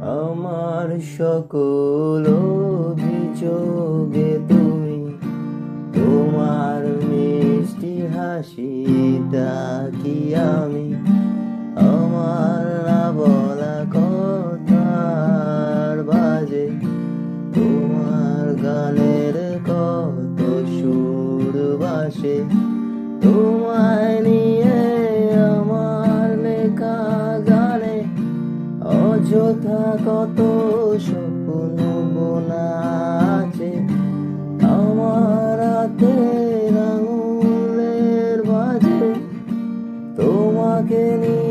আমার সকল অভিযোগে তুমি, তোমার মিষ্টি হাসিটা কি আমি আমার না বলা কথার বাজে তোমার গানের কত সুর বাসে তোমায় নিয়ে আমার লেখা গানে অযথা কত স্বপ্ন বোনা আছে আমার হাতের আঙুলের মাঝে তোমাকে নিয়ে